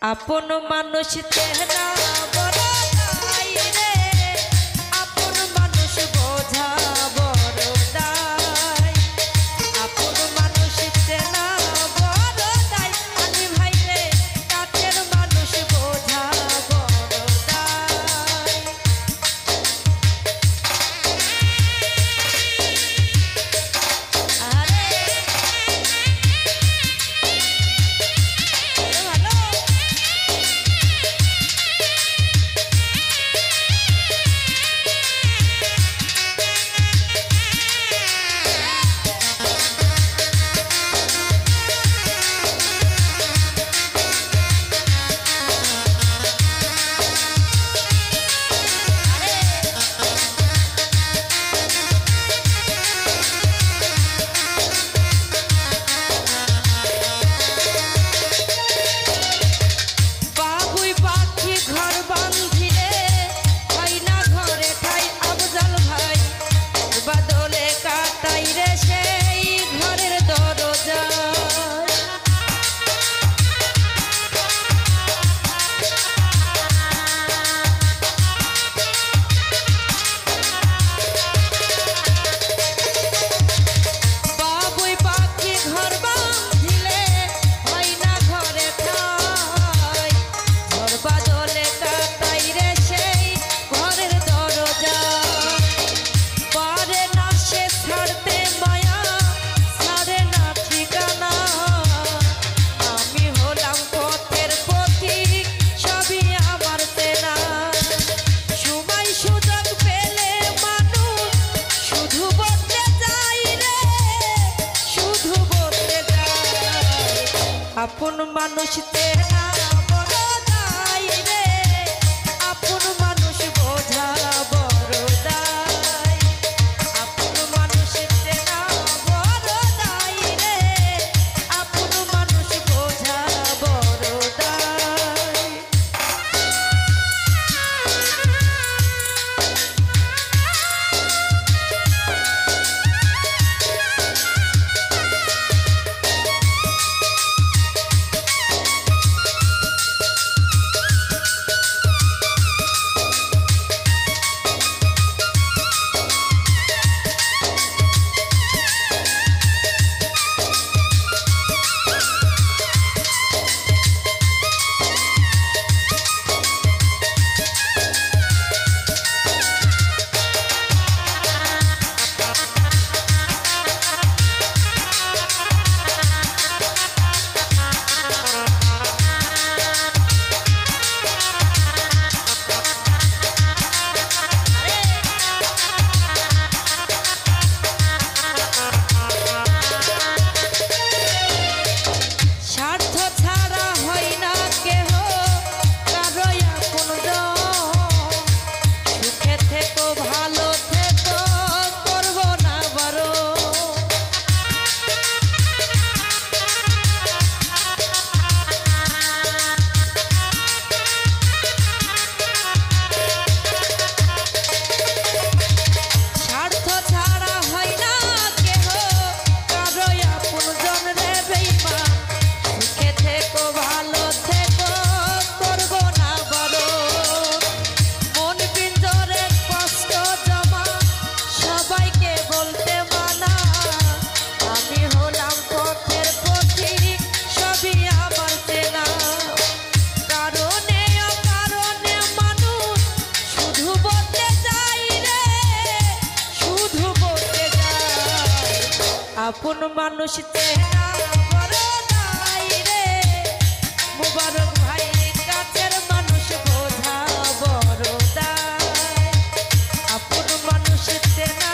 আপন মানুষ তেহনা বড় দায় রে, আপন মানুষ বোঝা বড় দায়, আপন মানুষ তেহনা বড় দায়, আলী ভাই রে কাছের মানুষ বোঝা বড় দায়। আরে ভালো আপন মানুষ তেনা বড় দায় রে, আপন মানুষ বোঝা বড় দায়, আপন মানুষ তেনা বড় দায় রে, আপন মানুষ বোঝা বড় দায়। আপন মানুষ তেনা বড় দায় রে, মুবারক ভাই কাছের মানুষ বোঝা বড় দায়, আপন মানুষ তেনা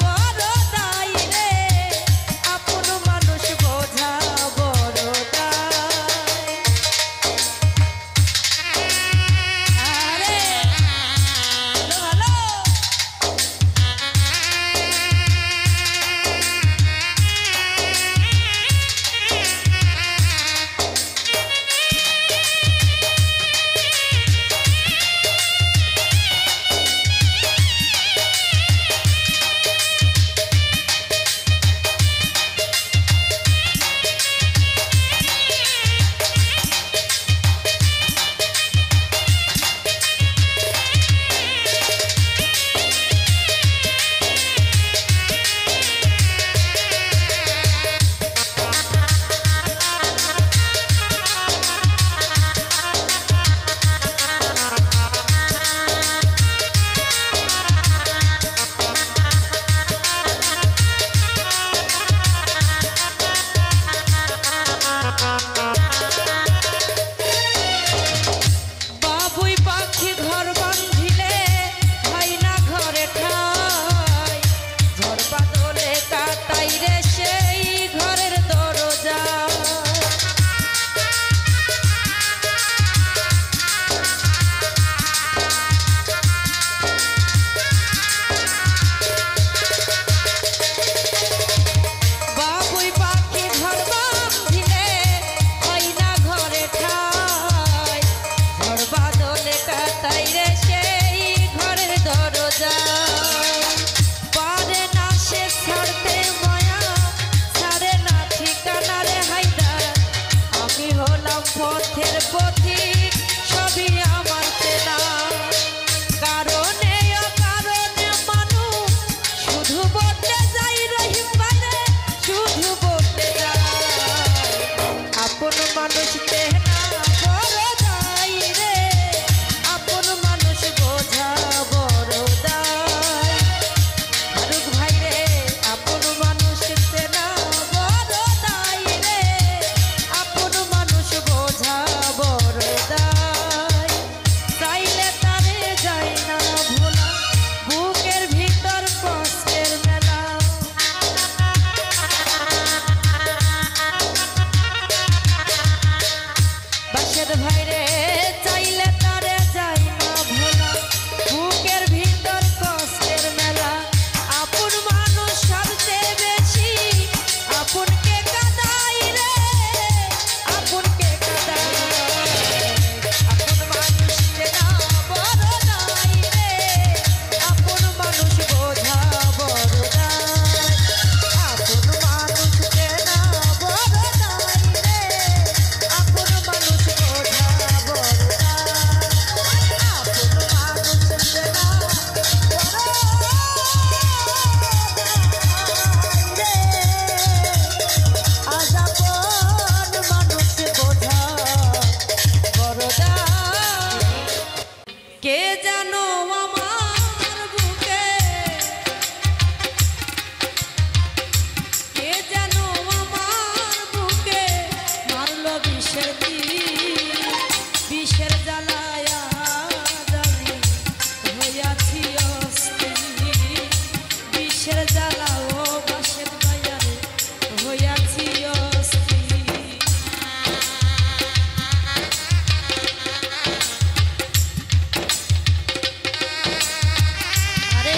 বড় দায় রে, আপন মানুষ বোঝা বড় দায়। আরে ভালো ভালো পথিক সবই আমার চেনা, কারণে অকারণে মানুষ শুধু বলতে যাই রহিম বাদে, শুধু বলতে যাই আপন মানুষ চেনা বড় দায় রে, আপন মানুষ বোঝা বড় দায়। ফারুক ভাই রে আপন মানুষ চেনা বড় দায় রে, আপন মানুষ বোঝা বড় দায়। চাইলে তারে যায় না ভোলা, বুকের ভিতর কষ্টের মেলা। বাসের ভাই রে চাইলে তারে যায় না ভোলা, বুকের ভিতর কষ্টের মেলা। আপন মানুষ সবচেয়ে বেশি আপনকে কাঁদাই রে, আপনকে কাঁদাই। আপন মানুষ চেনা বড় দায় রে, আপন মানুষ বোঝা বড় দায়। আপন মানুষ চেনা বড় দায় রে, আপন মানুষ বোঝা বড় দায়। আপন মানুষ চেনা বড় আজ আপন মানুষ বোঝা বড়দা। কে জানো আমার বুকে, কে জানো আমার বুকে মারলো বিষের তীর, বিষের জ্বালায় আজ আমি হইয়াছি অস্থির। বিষের জ্বালা ও বাসের বাজারে হইয়াছি অস্থির। আরে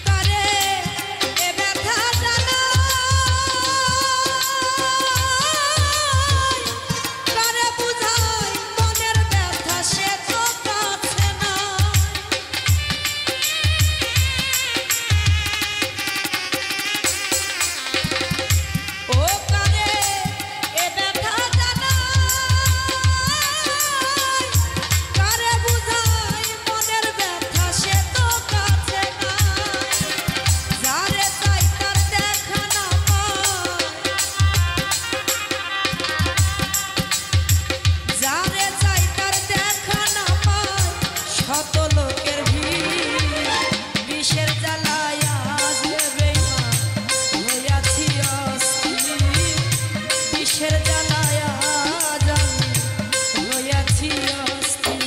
তারে এ ব্যথা জানাই, তারে বুঝাই মনের ব্যথা সে তো কাছে নাই। ও কারে এ ব্যথা জানাই, কারে বুঝাই মনের ব্যথা সে তো কাছে নাই। যারে চাই তার দেখা না পায়, যারে চাই তার দেখা না পায়, শত লোকের ভিড়। বিষের জ্বালায় আজ বেঈমান হইয়াছি অস্থির, বিষের জ্বালায় আজ আমি হইয়াছি অস্থির।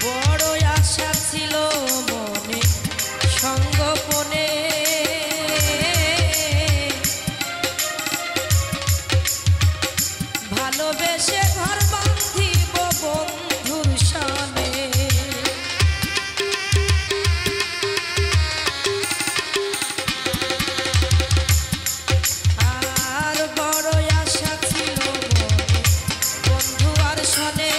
বড় আশা ছিল মনে সঙ্গোপনে, ভালোবেসে ঘর বাঁধিব বন্ধুর সামনে। আর বড় আশা ছিল মনে বন্ধু আর শোনে,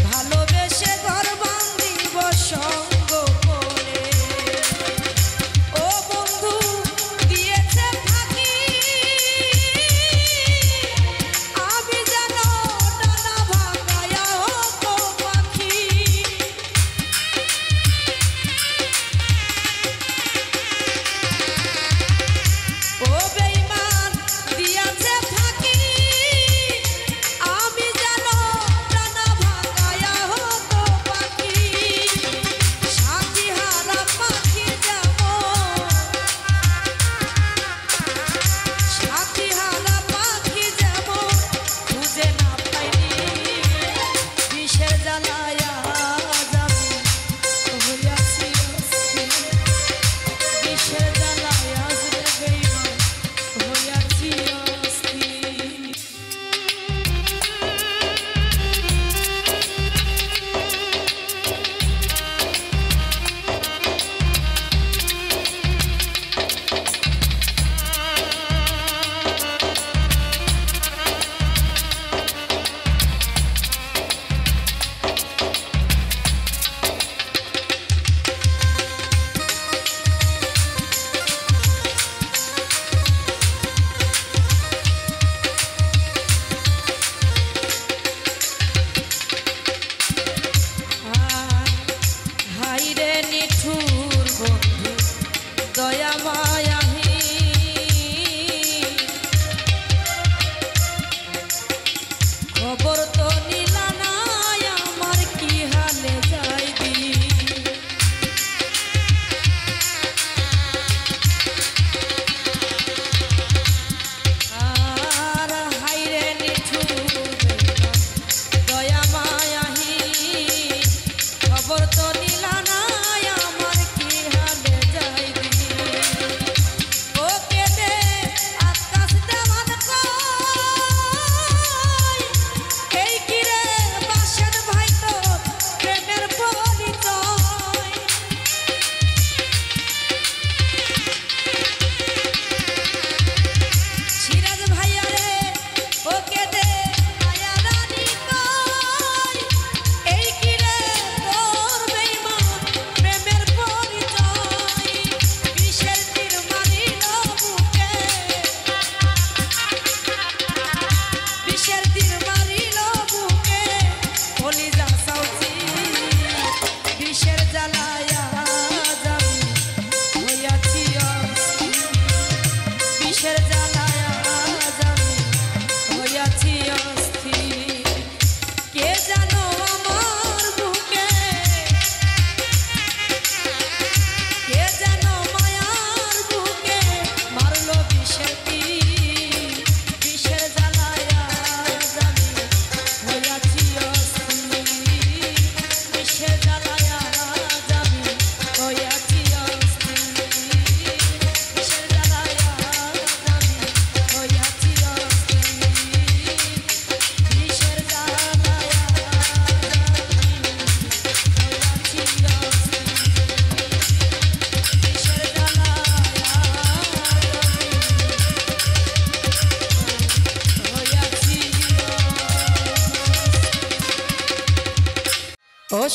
ভালোবেসে ঘর বাঁধিব সঙ্গ করে। ও বন্ধু দিয়েছে ফাঁকি, আমি যেন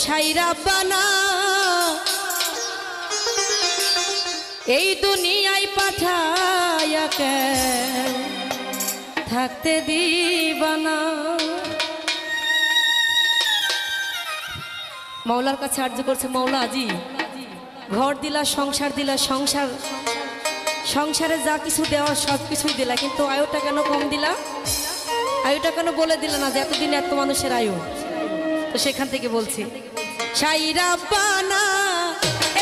সাইরা বানা এই দুনিয়ায় পাঠায়া কেন থাকতে দিবানা। মৌলার কাছে আর্য করছে, মৌলা আজি ঘর দিলা, সংসার দিলা, সংসারে যা কিছু দেওয়া সব কিছুই দিলা, কিন্তু আয়ুটা কেন কম দিলা? আয়ুটা কেন বলে দিলা না যে এতদিন এত মানুষের আয়ু? তো সেখান থেকে বলছি, সাইরা বানা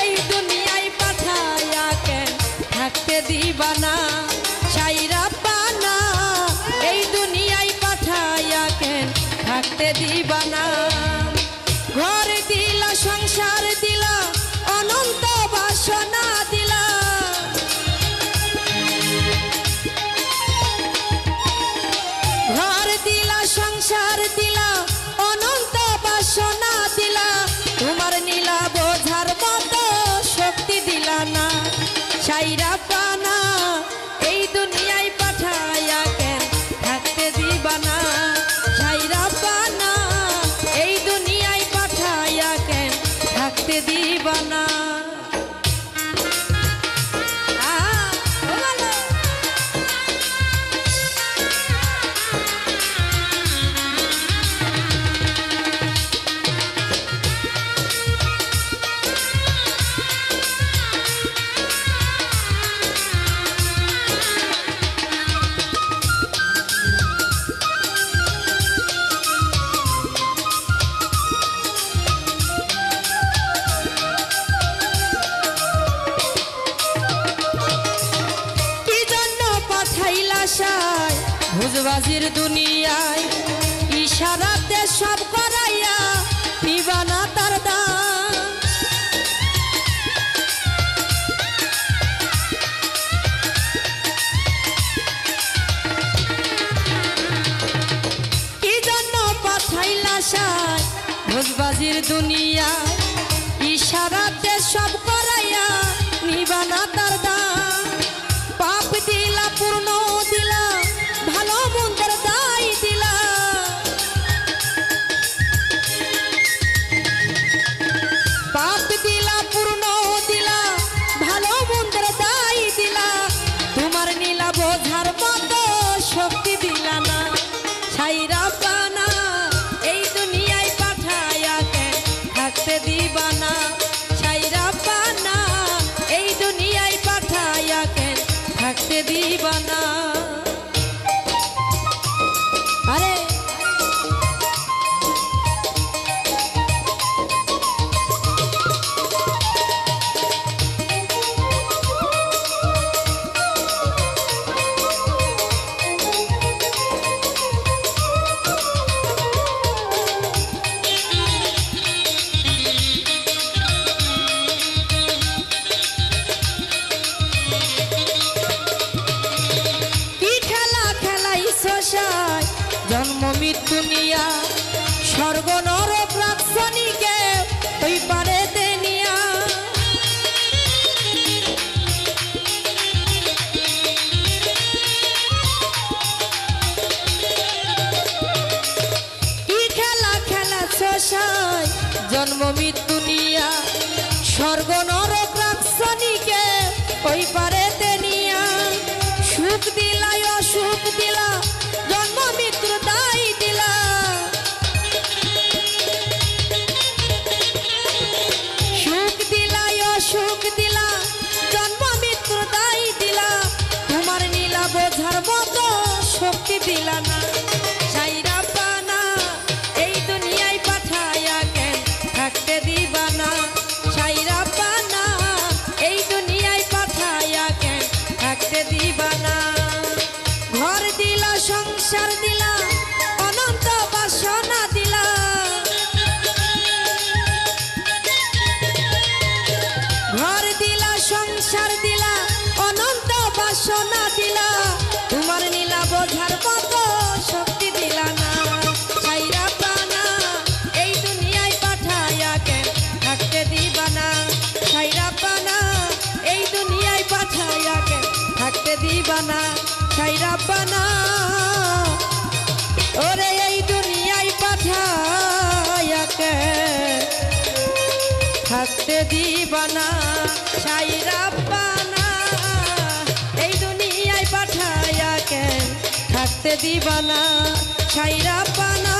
এই দুনিয়ায় পাঠায়া কেন থাকতে দিবানা। সাইরা বানা এই দুনিয়ায় পাঠায়া কেন থাকতে দিবানা। ঘর দিলা, সংসার দিলা, অনন্ত বাসনা দিলা। ঘর দিলা, সংসার দিলা, অনন্ত বাসনা দিলা। তোমার নীলা বোঝার মতো শক্তি দিলা না। সাইরা বানা এই দুনিয়ায় পাঠায়া কেন থাকতে দিবানা। সাইরা বানা এই দুনিয়ায় পাঠায়া কেন থাকতে দিবানা। ভুজবাজির দুনিয়ায় ইশারাতে সব করাইয়া নিবানা তার দান। কি জন্য পাঠাইলা সাই ভুজবাজির দুনিয়ায় ইশারাতে সব করাইয়া নিবানা তার দান। পাপ দিলা, পূর্ণ দিলা, ভালো মন্দের দায় দিলা। পাপ দিলা, পূর্ণ দিলা, ভালো মন্দের দায় দিলা। তোমার নীলা বোঝার মতো শক্তি দিলা না। সাইরা বানা এই দুনিয়ায় পাঠায়া কেন থাকতে দিবানা। সাইরা বানা এই দুনিয়ায় পাঠায়া কেন থাকতে দিবানা। আরে জন্ম মৃত্যু নিয়া স্বর্গ নরক রাক্ষসীকে ওই পারেতে নিয়া। কি খেলা খেলাছ জন্ম মৃত্যু নিয়া স্বর্গ নরক রাক্ষসীকে ওই পারেতে নিয়া। সুখ দিলা, অসুখ দিলা, জন্ম মৃত্যুর দায় দিলা। সুখ দিলা, অসুখ দিলা, জন্ম মৃত্যুর দায় দিলা। তোমার নীলা বোঝার মতো শক্তি দিলা না। সাইরা বানা এই দুনিয়ায় পাঠায়া কেন থাকতে দিবানা। সাইরা বানা এই দুনিয়ায় পাঠায়া কেন থাকতে দিবানা। ঘর দিলা, সংসার দিলা, অনন্ত বাসনা দিলা। ঘর দিলা, সংসার দিলা, অনন্ত বাসনা দিলা। তোমার নীলা বোঝার মতো শক্তি দিলা না। সাইরা বানা এই দুনিয়ায় পাঠায়া কেন থাকতে দিবানা। সাইরা বানা এই দুনিয়ায় পাঠায়া কেন থাকতে দিবানা। সাইরা বানা ওরে এই দুনিয়ায় পাঠায়া কেন দিবানা সাইরা পানা এই দুনিয়ায় পাঠায়া কেন থাকতে দিবানা সাইরা পানা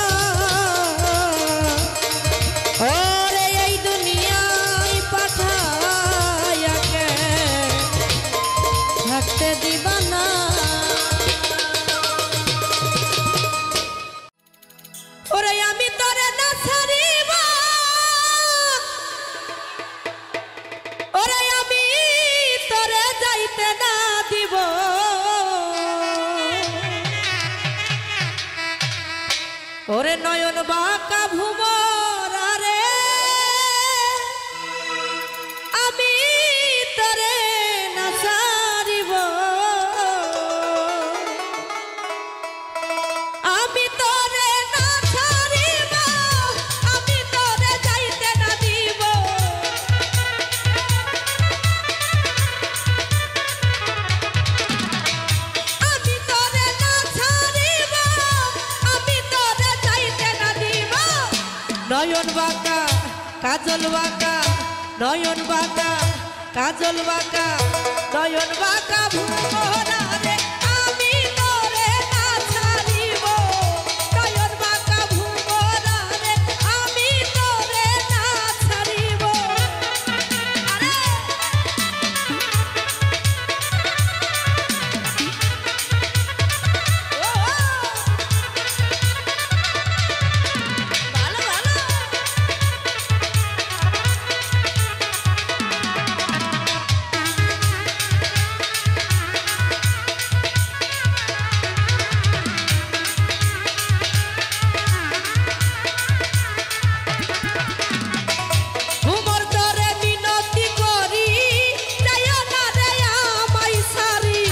ওরে এই দুনিয়ায় পাঠায়া কেন থাকতে দিবানা ওরে আমি তোরে না ছাড়িব ওরে আমি তোরে যাইতে না দিব ওরে নয়ন বাঁকা ভুমর রে আমি তোরে না ছাড়িব আমি তোরে না ছাড়িব আমি তোরে যাইতে না দিব আমি তোরে না ছাড়িব আমি তোরে যাইতে না দিব নয়ন বাঁকা কাজল বাঁকা নয়ন বাঁকা কাজল বাঁকা নয়ন বাঁকা ভুমরা রে আমি তোরে না ছাড়িব নয়ন বাঁকা ভুমরা রে আমি তোরে না ছাড়িব আরে ও ভালো ভালো ভুমর তোরে মিনতি করি যাইও না রে আমায় সারি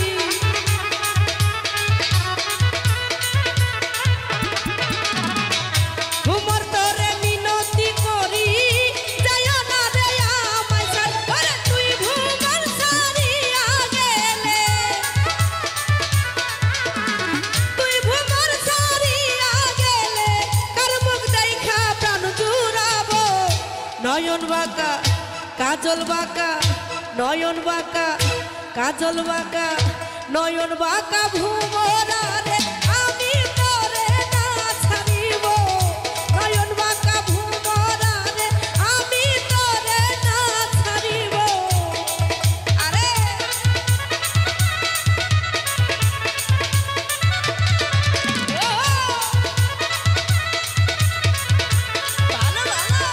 ভুমর তোরে মিনতি করি যাইও না রে আমায় সারি ওরে তুই ভুমর সারিয়া গেলে তুই ভুমর সারিয়া গেলে কার মুখ দেখা প্রাণ জুড়াবো নয়ন বাঁকা কাজল বাঁকা নয়ন বাঁকা কাজল বাঁকা নয়ন বাঁকা ভুমরা রে আমি তোরে না ছাড়িব নয়ন বাঁকা ভুমরা রে আমি তোরে না ছাড়িব আরে ও ভালো ভালো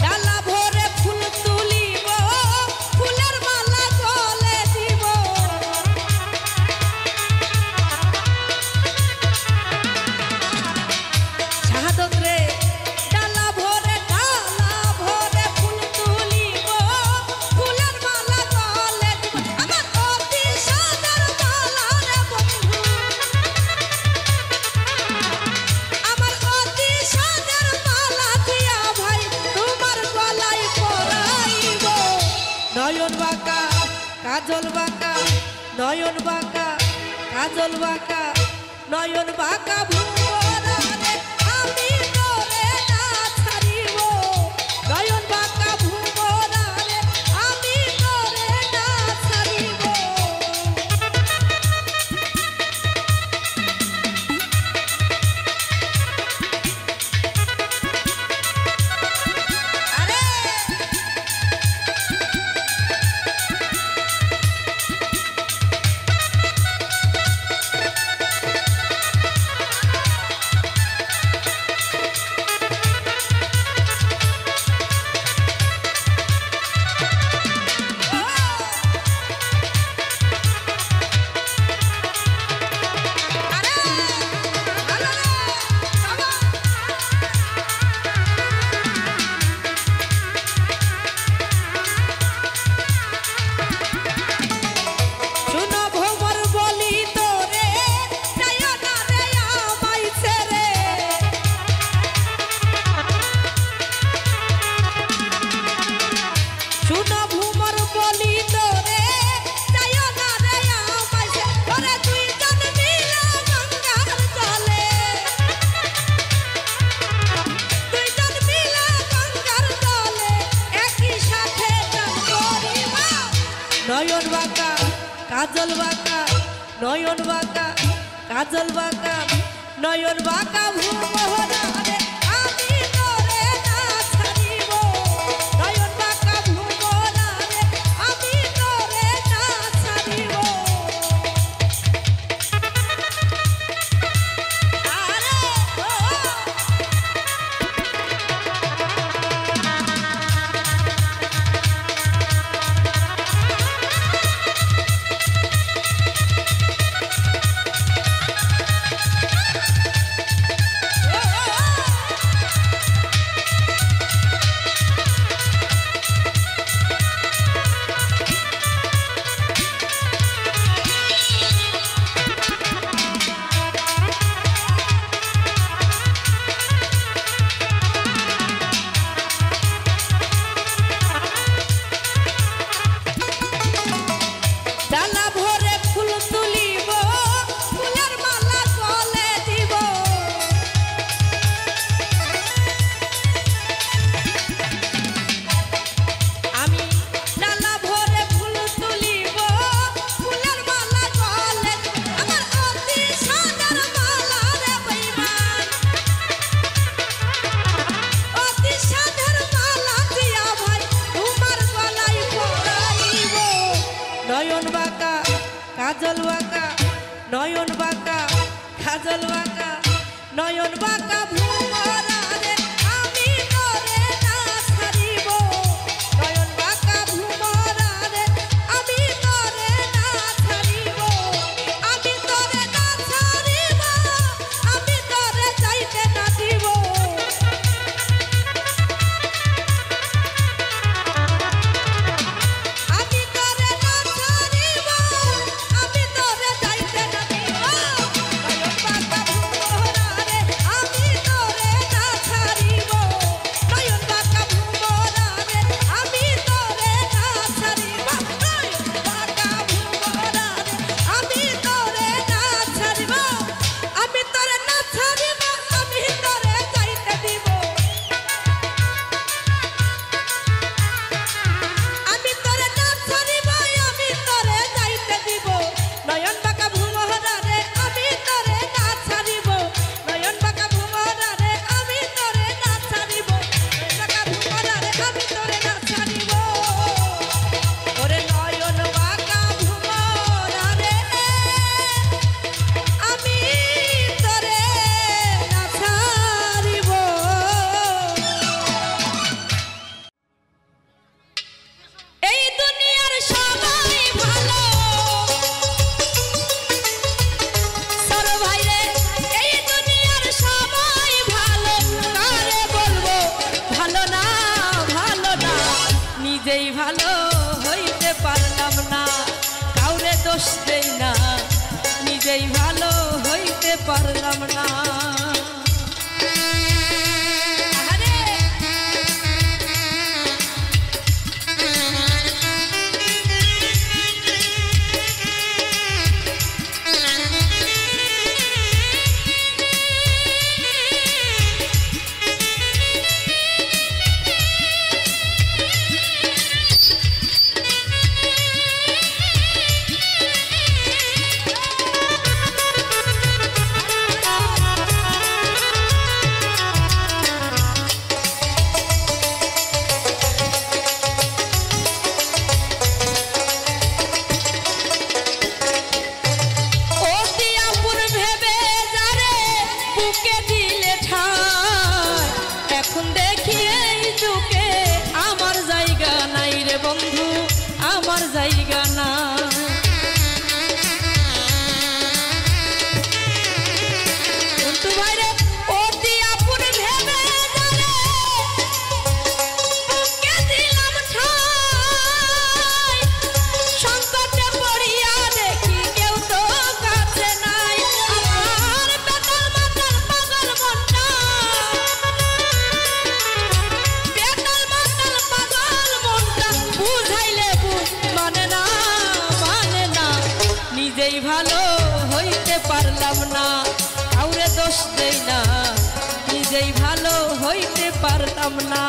ডালা ভরে ফুল তুলিব ফুলের মালা গলে দিব শাহাদত রে ডালা ভরে ফুল তুলিব ফুলের মালা গলে দিব আমার অতি সাদের মালা রে বন্ধু আমার অতি সাদের মালা দিয়া ভাই তোমার গলায় পরাইব নয়ন বাঁকা কাজল বাঁকা নয়ন বাঁকা কাজল বাঁকা নয়ন বাঁকা ভুমরা রে আমি তোরে না ছাড়িব নয়ন বাঁকা ভুমরা রে আমি তোরে না ছাড়িব আরে কাজল বাঁকা নয়ন বাঁকা কাজল বাঁকা নয়ন বাঁকা ভুমোহরা রে আমি তোরে না ছাড়িব নয়ন বাঁকা ভুমোহরা রে আমি তোরে না ছাড়িব কাজল বাঁকা নয়ন বাঁকা কাজল বাঁকা নয়ন বাঁকা ভুমোহরা রে আমি তোরে না ছাড়িব নয়ন বাঁকা ভুমোহরা রে আমি তোরে না ছাড়িব আমি তোরে না ছাড়িব আমি তোরে যাইতে না দিব আমি তোরে না ছাড়িব আমি তোরে যাইতে না দিব নয়ন বাঁকা ভুমোহরা রে আমি তোরে না ছাড়িব নয়ন বাঁকা ভুমোহরা রে আমি তোরে না ছাড়িব নয়ন বাঁকা ভুমোহরা রে আমি তোরে না ছাড়িব আমি তোরে না ছাড়িব আমি তোরে যাইতে দিব আমি তোরে না ছাড়িব আমি তোরে যাইতে দিব নয়ন বাঁকা ভুমোহরা রে আমি তোরে না ছাড়িব নয়ন বাঁকা ভুমোহরা রে আমি তোরে না ছাড়িব নয়ন বাঁকা ভুমোহরা রে আমি তোরে না ছাড়িব ওরে নয়ন বাঁকা ভুমোহরা রে আমি তোরে না ছাড়িব। এই দুনিয়ার সবাই ভালো সর ভাইরে এই দুনিয়ার সবাই ভালো কারে বলবো ভালো না নিজেই ভালো হইতে পারলাম না কাউরে দোষ দেই না নিজেই ভালো হইতে পারলাম না আরে আমার জায়গা না বন্ধু ভাইরে অতি আপন ভেবে জানে বুকে দিলাম ঠাই সংকটে পড়িয়া দেখি কেউ তো কাছে নাই আমার বেতাল মাতাল পাগল মনটা বেতাল মাতাল পাগল মনটা বুঝাইলে মানে না নিজেই ভালো হইতে পারলাম না কাউরে দোষ দেই না নিজেই ভালো হইতে পারলাম না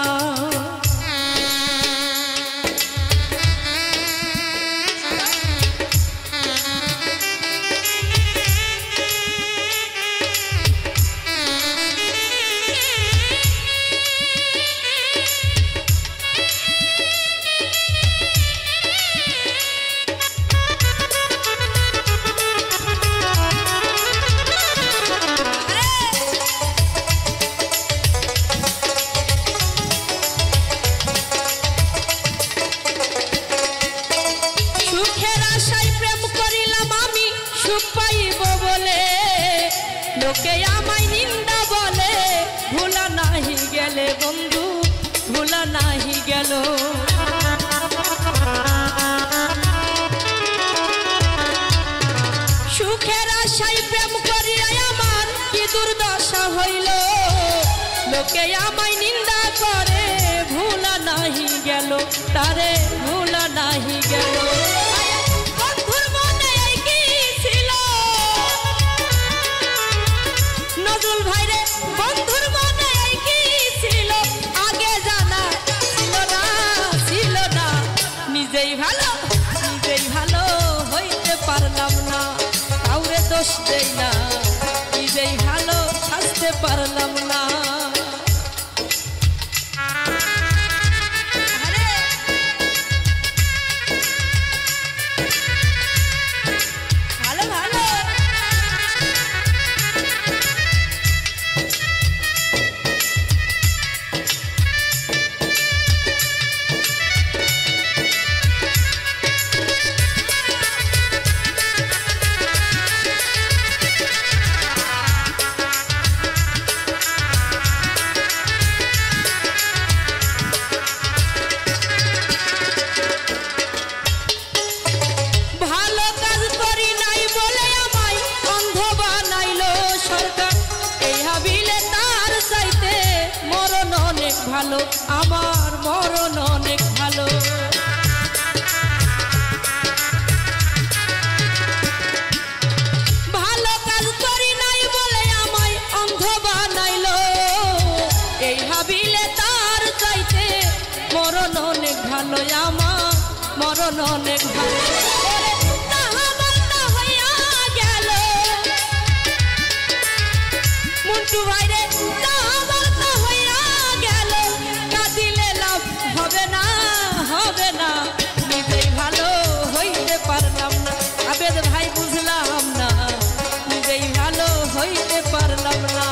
সুখ পাইব বলে লোকে আমায় নিন্দা বলে ভোলা নাহি গেলে বন্ধু ভোলা নাহি গেল সুখের আশায় প্রেম করিয়া আমার কি দুর্দশা হইল লোকে আমায় নিন্দা করে ভোলা নাহি গেল তারে ভোলা নাহি গেল বন্ধুর মনে কি ছিল নজরুল ভাই রে বন্ধুর মনে কি ছিল আগে জানা ছিল না নিজেই ভালো হইতে পারলাম না কাউরে দোষ দেই না নিজেই ভালো সাজতে পারলাম না ভালো আমার মরণ অনেক ভালো ভালো কাজ করি নাই বলে আমায় অন্ধ বানাইলো এই ভাবিলে তার চাইতে মরণ অনেক ভালো আমার মরণ অনেক ভালো মুন্টু ভাইরে হবে না নিজেই ভালো হইতে পারলাম না আবেদ ভাই বুঝলাম না নিজেই ভালো হইতে পারলাম না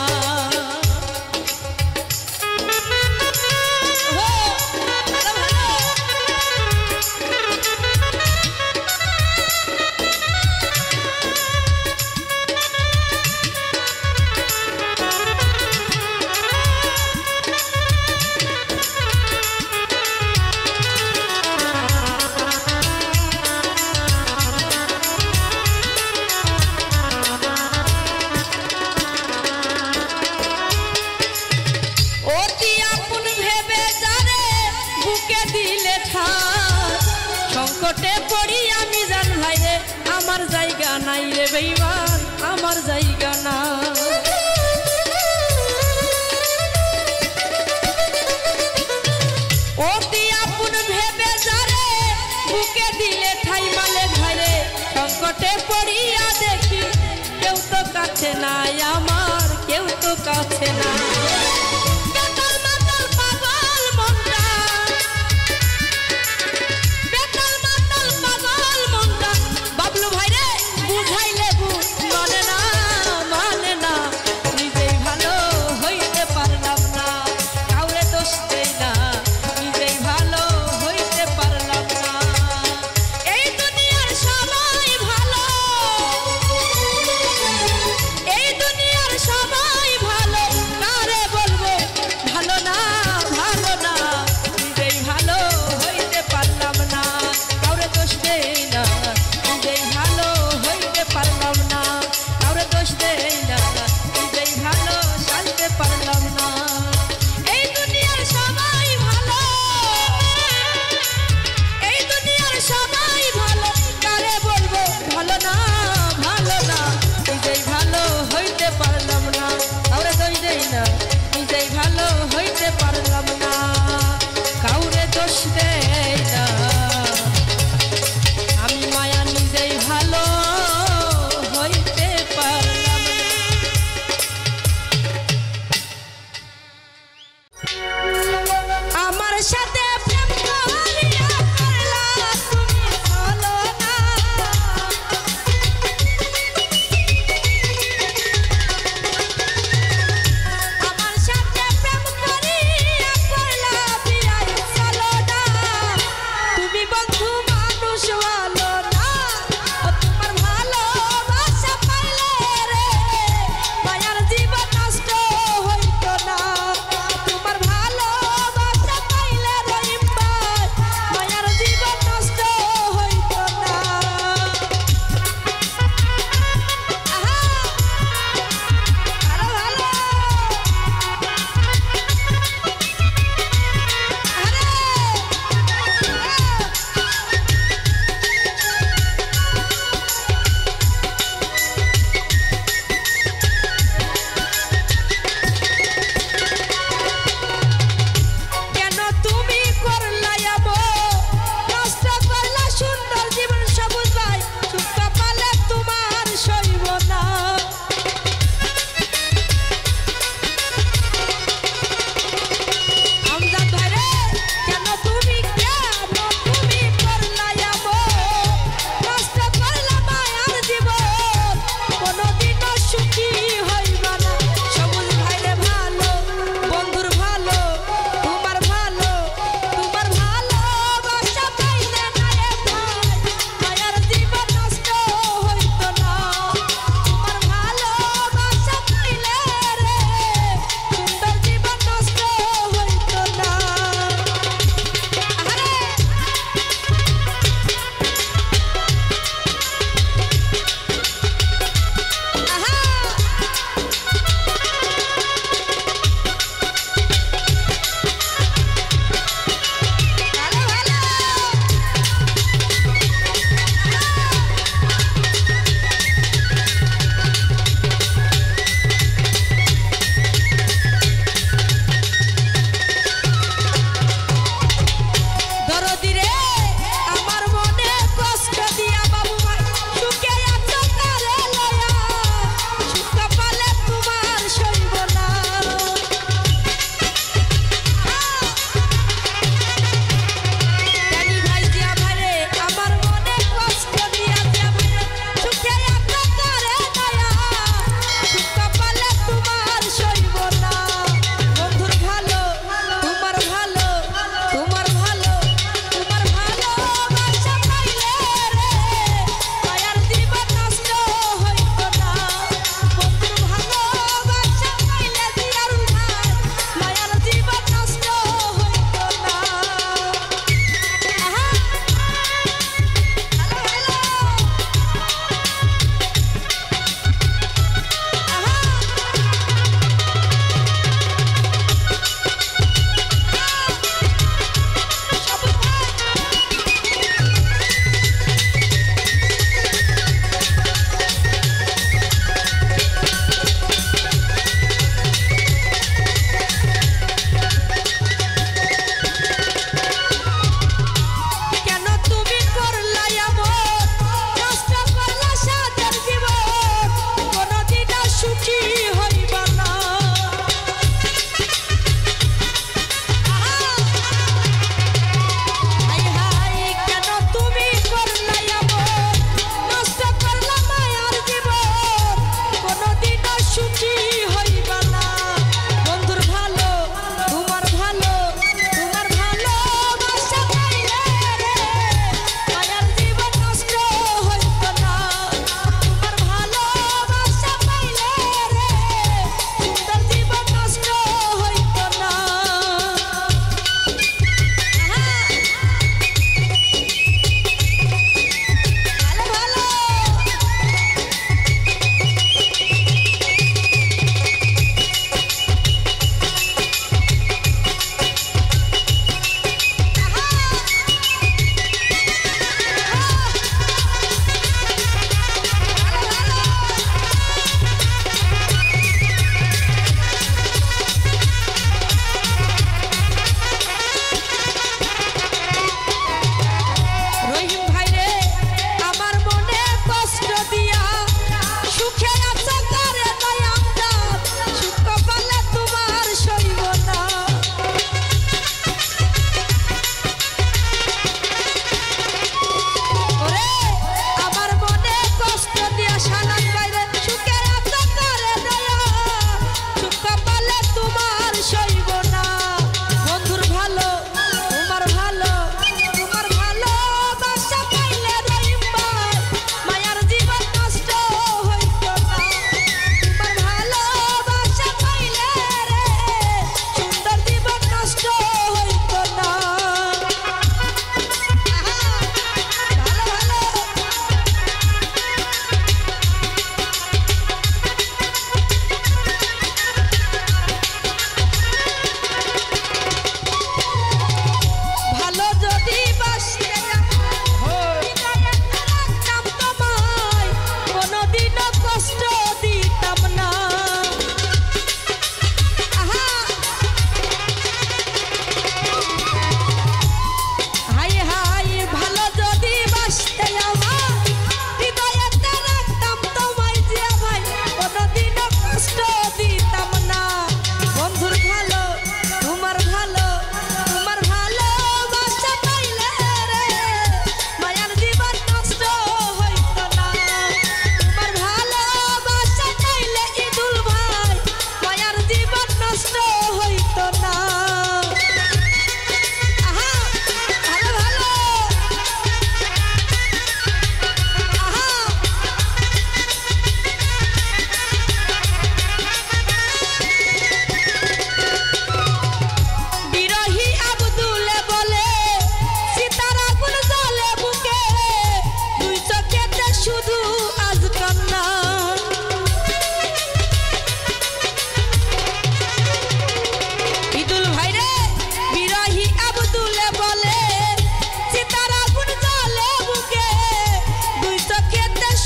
সংকটে পড়ি আমি জান ভাই রে আমার জায়গা নাই রে বেঈমান আমার জায়গা না অতি আপন ভেবে যারে বুকে দিলে ঠাই মালে ঘরে সংকটে পড়িয়া দেখি কেউ তো কাছে নাই আমার কেউ তো কাছে না সবাই ভালো কারে বল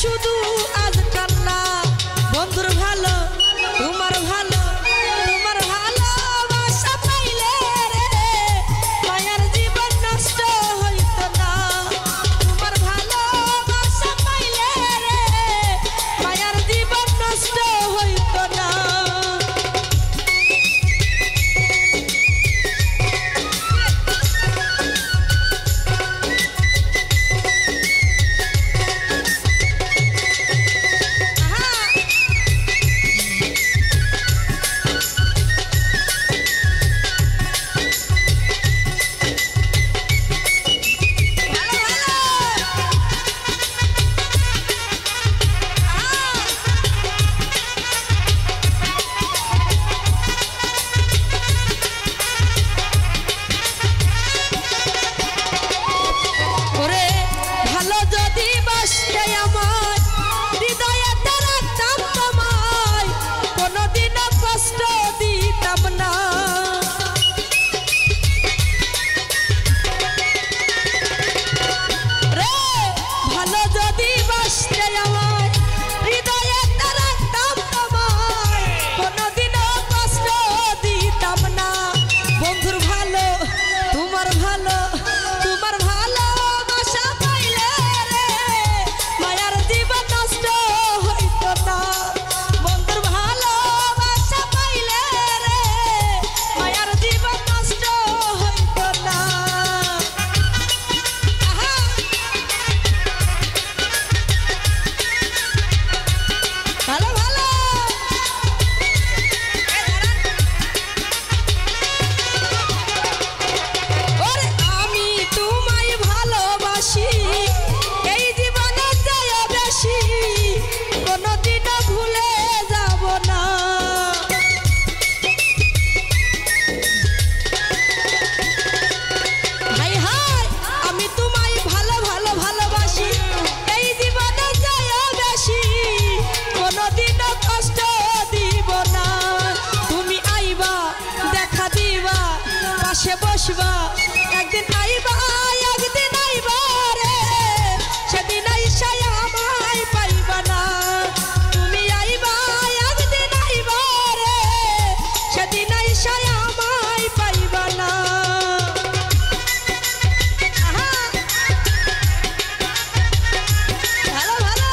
শুধু আজকাল না বন্ধুর ভালো তোমার ভালো তোমার ভালোবাসা পাইলে রে মায়ার জীবন নষ্ট হইত না তোমার ভালোবাসা পাইলে রে মায়ার জীবন নষ্ট হইত না বসবা একদিন আইবা একদিন আইবা রে সেদিন আইসায় আমায় পাইবা না তুমি আইবা একদিন আইবা রে সেদিন আইসায় আমায় পাইবা না ভালো ভালো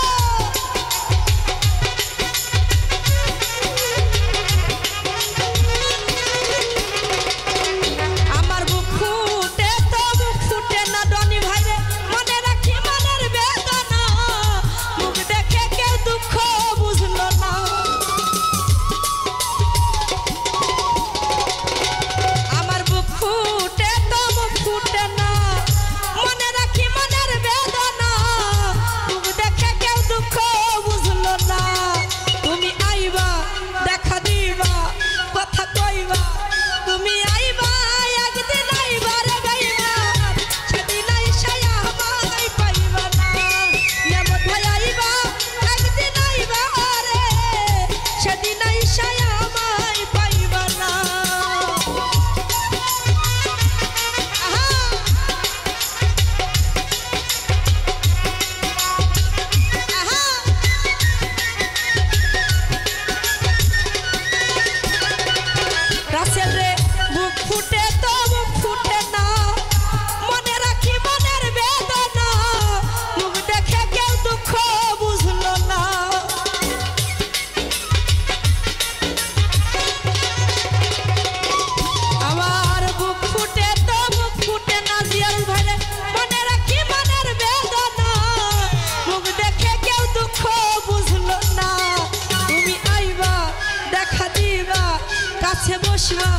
বসবা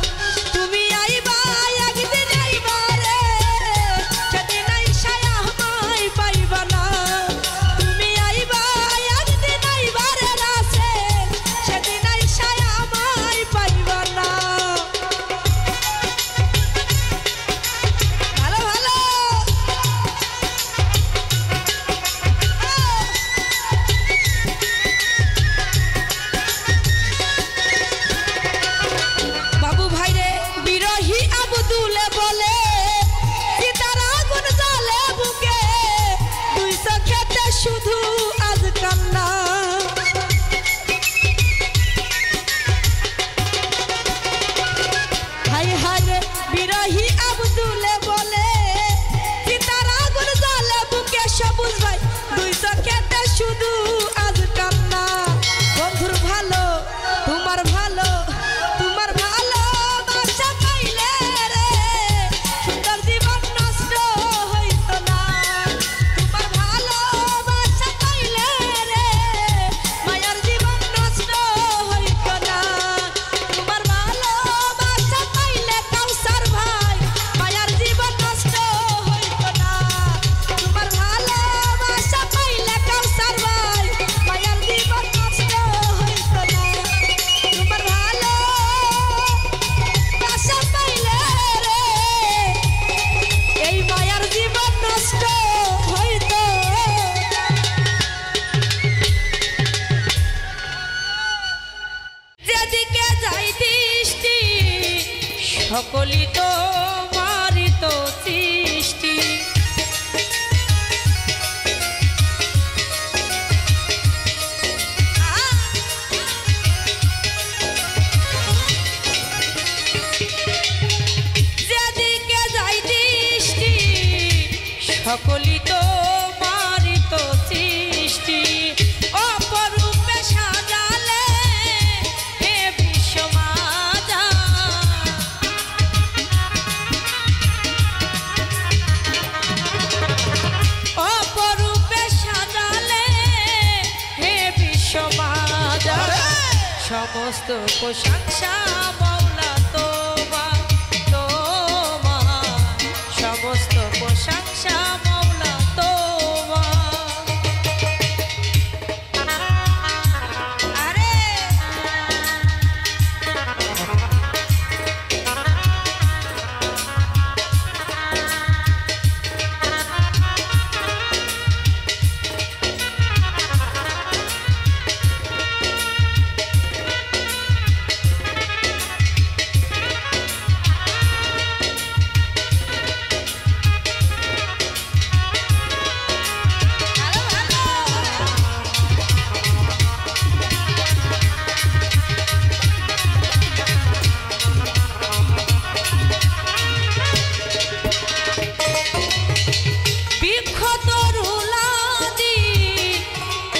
তুমি আইবা একদিন আইবা রে সেদিন আইসায় আমায় পাইবা না তুমি আইবা একদিন আইবা রে রাসে সেদিন আইসায় আমায় পাইবা না ভালো ভালো বাবু ভাই সকলি তোমারই তো সৃষ্টি। যেদিকে যাই দৃষ্টি সকলি তোমারই তো সৃষ্টি। অপরূপে সাজালে হে বিশ্ব মাতা, অপরূপে সাজালে হে বিশ্ব মাতা। সমস্ত প্রশংসা মৌলা তোমার, তোমার সমস্ত প্রশংসা মৌলা তোমার। আরে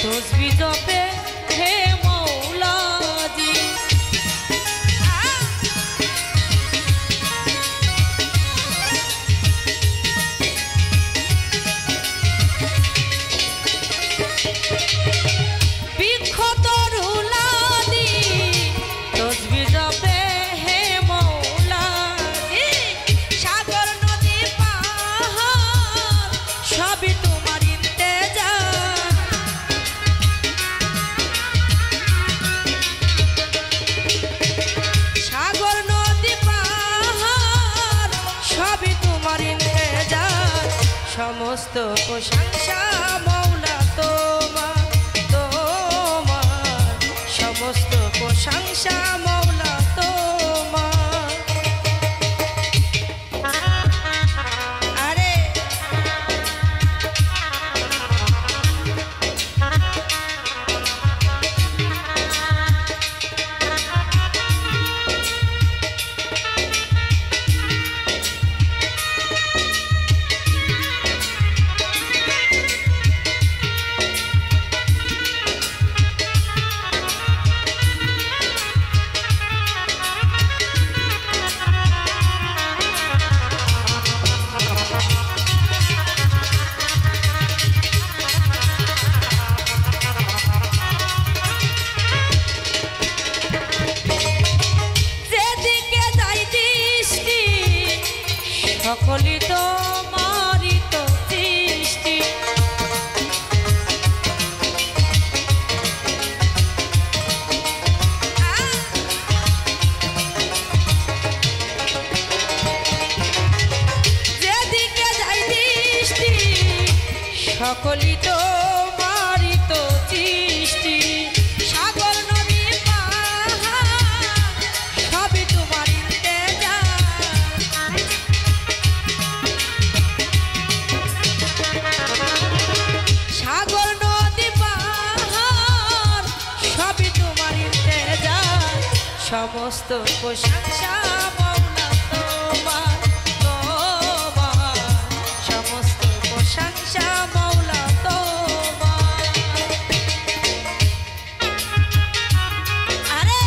তসবিহ জপে হে মৌলাজি। বৃক্ষ তরুলাদি তসবিহ জপে হে মৌলাজি। সাগর নদী পাহাড় সবই তোমার ইন্তেজা। সাগর নদী পাহাড় সবই তোমার ইন্তেজার। সমস্ত প্রশংসা মৌলা তোমার, তোমার সমস্ত প্রশংসা মৌলা তোমার। আরে সকলি তোমারই তো সৃষ্টি। যেদিকে যাই দৃষ্টি সকলি তোমারই তো সৃষ্টি। সাগর নদী পাহাড় সবই তোমার ইন্তেজা। সাগর নদী পাহাড় সবই তোমার ইন্তেজা। সমস্ত প্রশংসা মৌলা তোমার, তোমার সমস্ত প্রশংসা মৌলা তোমার। আরে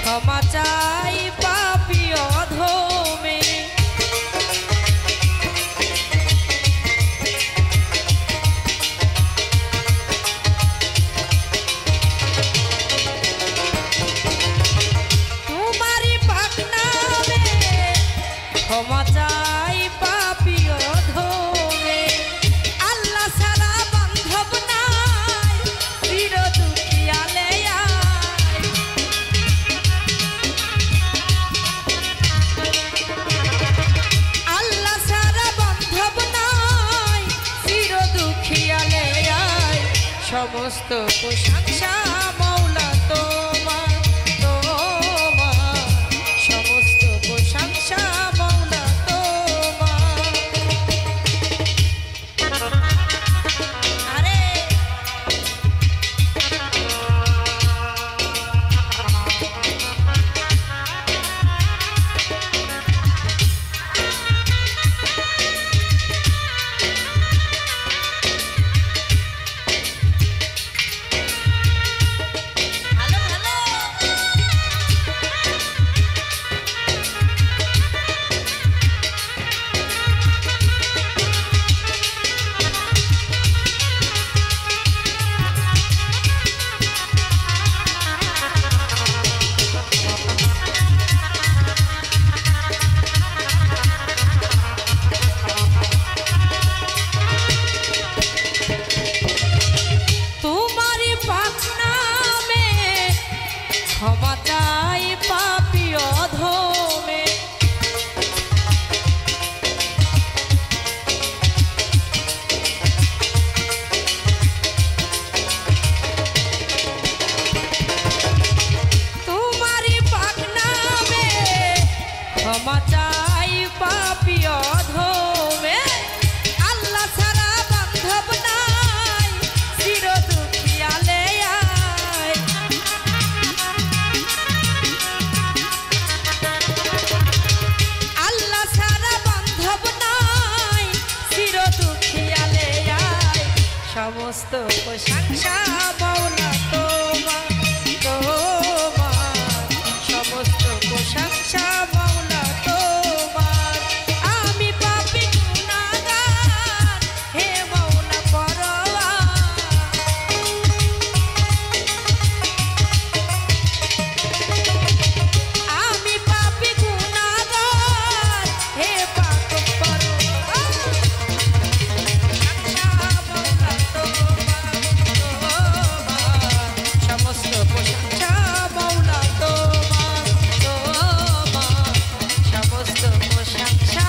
ক্ষমা চাই পাপী অধমে। তোমারই পাক নামে ক্ষমা চাই পাপী অধমে। আল্লাহ ছাড়া বান্ধব নাই সমস্ত প্রশংসা মৌলা তোমার, তোমার সমস্ত প্রশংসা মৌলা তোমার। আরে ক্ষমা চাই পাপী অধমে, তোমারই পাক নামে ক্ষমা চাই পাপী অধমে। আল্লাহ ছাড়া বান্ধব নাই চির দুঃখিয়ালে আয়, আল্লাহ ছাড়া বান্ধব নাই চির দুঃখিয়ালে আয়। সমস্ত প্রশংসা মৌলা তোমার, তোমার সমস্ত প্রশংসা মৌলা তোমার। আমি পাপী গুনাহগার হে মৌলা পরওয়ার, আমি পাপী গুনাহগার হে পাক পরওয়ার। প্রশংসা মৌলা তোমার, তোমার সমস্ত প্রশংসা মৌলা তোমার, তোমার সমস্ত প্রশংসা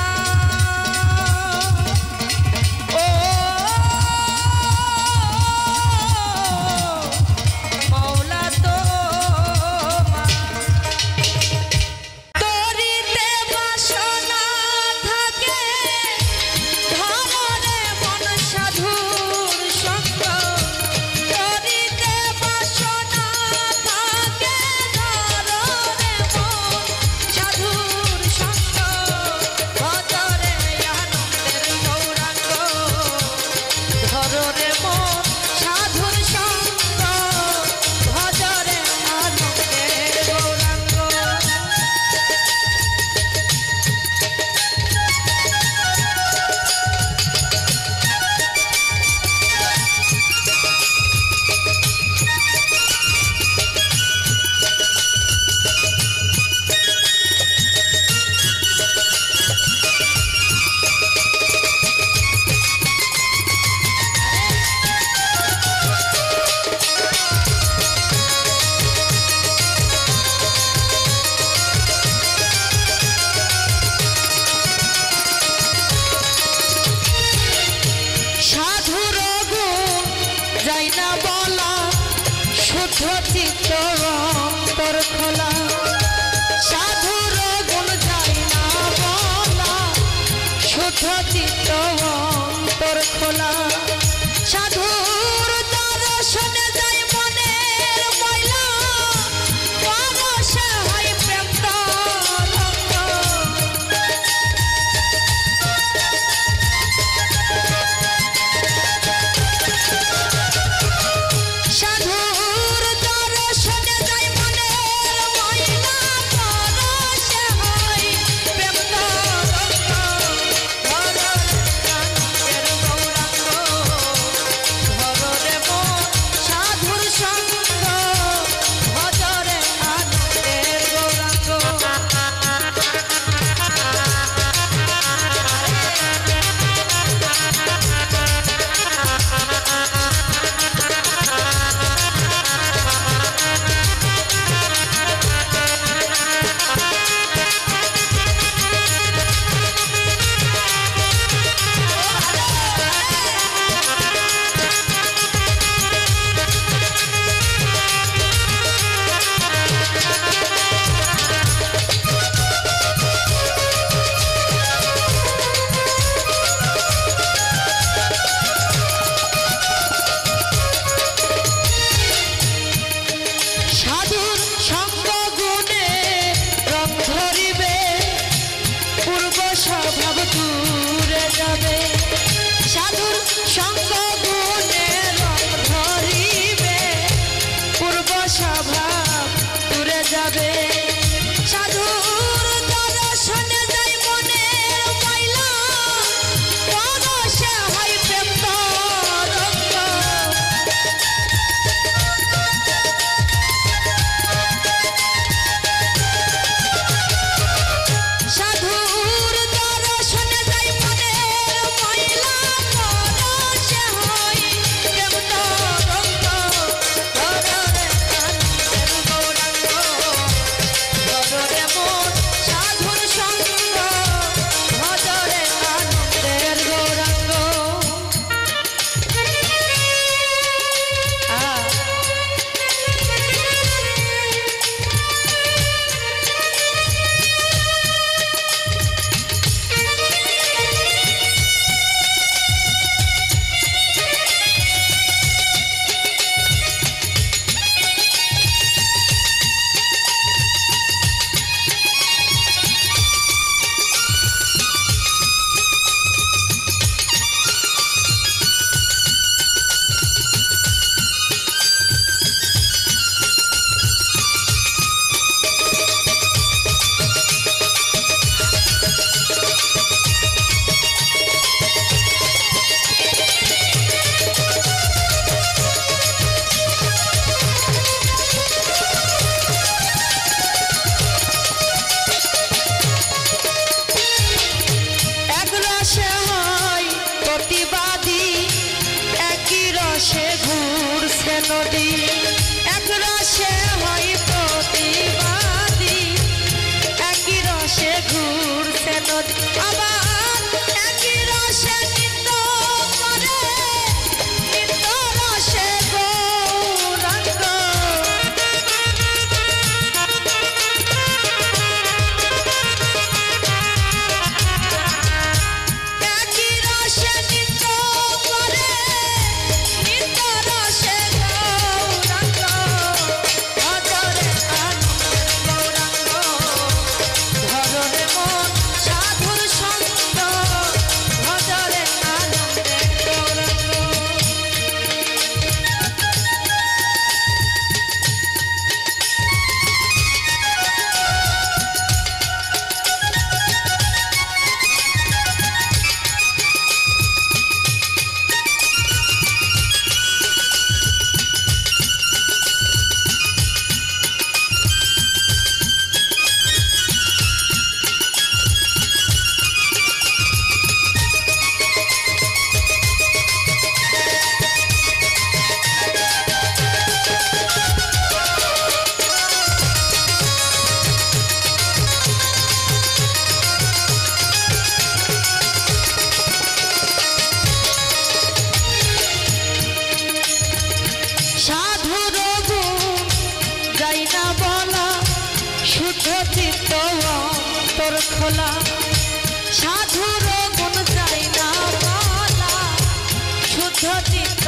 ও মৌলা তোমার। তরিতে বাসনা থাকে ধরে মন সাধুর সঙ্গ, তরিতে বাসনা থাকে ধরে মন সাধুর সঙ্গ। ভজরে আনন্দের গৌরাঙ্গ, ধরে মন সাধুর সঙ্গ, ভজরে আনন্দের গৌরাঙ্গ। সাধুর গুণ যাই না বলা, শুদ্ধ চিত্ত অন্তর খোলা। সাধুর গুণ যাই না বলা, শুদ্ধ চিত্ত অন্তর খোলা। সাধুর দর্শনে যাই মনের ময়লা, পরশে হয় প্রেম তরঙ্গ। সাধুর দর্শনে যাই মনের ময়লা, পরশে হয় প্রেম তরঙ্গ। ধরে আনন্দের গৌরাঙ্গ, স্বভাব দূরে যাবে সাধুর সঙ্গ গুণে রং ধরিবে পূর্ব স্বভাব দূরে যাবে সাধুর দর্শনে যাই মনের ময়লা পরশে হয় প্রেম তরঙ্গ সাধুর দর্শনে যাই মনের ময়লা পরশে হয় প্রেম তরঙ্গ ধরে আনন্দের গৌরাঙ্গ ধরে মন সাধুর সঙ্গ ভজরে আনন্দের গৌরাঙ্গ এক রসে হয় প্রতিবাদী একই রসে ঘুরছে নদী এক রসে হয় প্রতিবাদী একই রসে ঘুরছে নদী আবার একই রসে নৃত্য করে নৃত্য রসে গৌরাঙ্গ একই রসে নৃত্য করে নৃত্য রসে গৌরাঙ্গ ভজরে আনন্দের গৌরাঙ্গ ধরে মন সাধুর সঙ্গ ভজরে আনন্দের গৌরাঙ্গ সাধুর গুণ যাই না বলা শুদ্ধ চিত্ত অন্তর খোলা সাধুর গুণ যাই না বলা শুদ্ধ চিত্ত